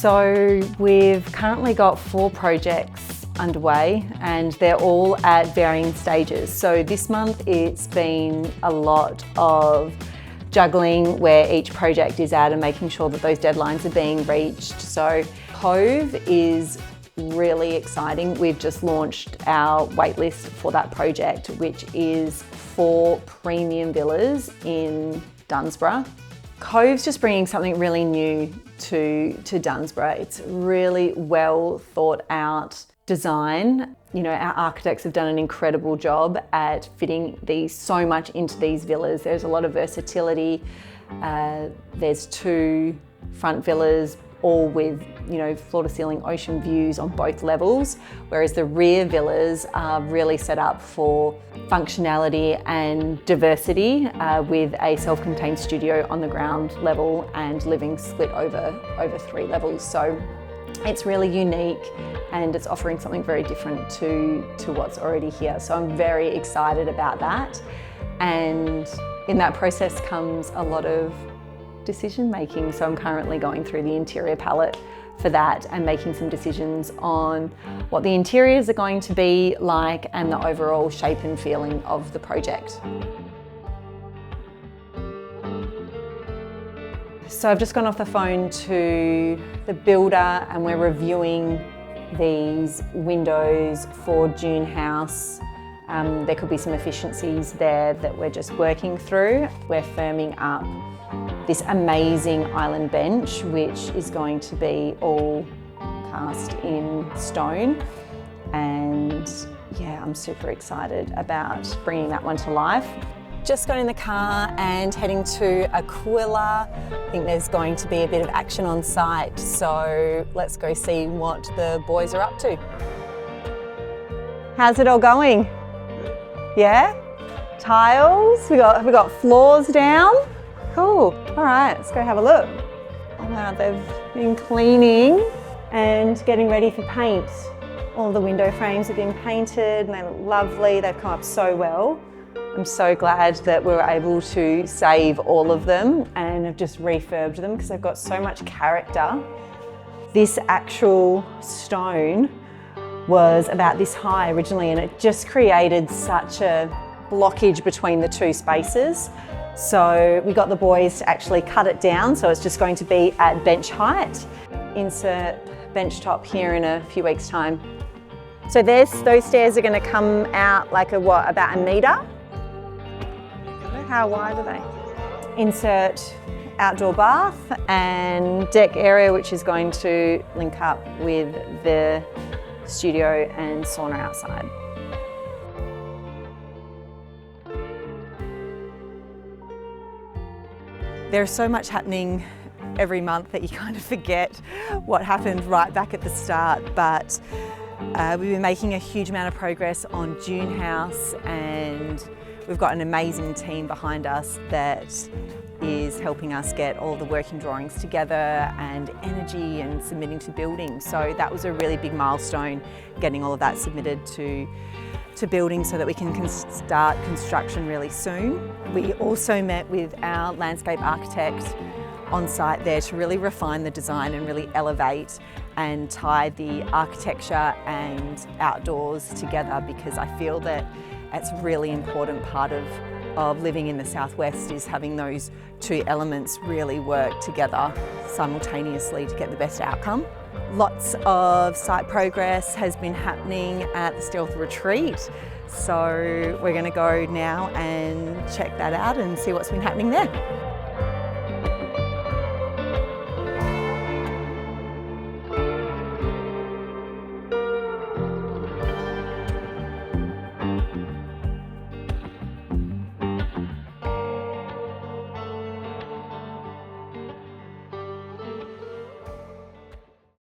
So we've currently got 4 projects underway and they're all at varying stages. So this month it's been a lot of juggling where each project is at and making sure that those deadlines are being reached. So Cove is really exciting. We've just launched our waitlist for that project, which is 4 premium villas in Dunsborough. Cove's just bringing something really new to Dunsborough. It's really well thought out design. You know, our architects have done an incredible job at fitting so much into these villas. There's a lot of versatility. There's 2 front villas, all with, you know, floor to ceiling ocean views on both levels, whereas the rear villas are really set up for functionality and diversity with a self-contained studio on the ground level and living split over 3 levels. So it's really unique and it's offering something very different to what's already here. So I'm very excited about that. And in that process comes a lot of decision making. So I'm currently going through the interior palette for that and making some decisions on what the interiors are going to be like and the overall shape and feeling of the project. So I've just gone off the phone to the builder and we're reviewing these windows for Dune House. There could be some efficiencies there that we're just working through. We're firming up this amazing island bench, which is going to be all cast in stone. And yeah, I'm super excited about bringing that one to life. Just got in the car and heading to Aquila. I think there's going to be a bit of action on site, so let's go see what the boys are up to. How's it all going? Yeah? Tiles, we got floors down. Cool, all right, let's go have a look. Oh wow, they've been cleaning and getting ready for paint. All the window frames have been painted and they look lovely. They've come up so well. I'm so glad that we were able to save all of them and have just refurbed them because they've got so much character. This actual stone was about this high originally and it just created such a blockage between the 2 spaces. So we got the boys to actually cut it down, so it's just going to be at bench height. Insert bench top here in a few weeks' time. So those stairs are going to come out like about 1 metre? How wide are they? Insert outdoor bath and deck area, which is going to link up with the studio and sauna outside. There's so much happening every month that you kind of forget what happened right back at the start, but we've been making a huge amount of progress on Dune House and we've got an amazing team behind us that is helping us get all the working drawings together and energy and submitting to building. So that was a really big milestone, getting all of that submitted to building so that we can start construction really soon. We also met with our landscape architect on site there to really refine the design and really elevate and tie the architecture and outdoors together, because I feel that it's a really important part of living in the southwest is having those 2 elements really work together simultaneously to get the best outcome. Lots of site progress has been happening at the Stealth Retreat, so we're going to go now and check that out and see what's been happening there.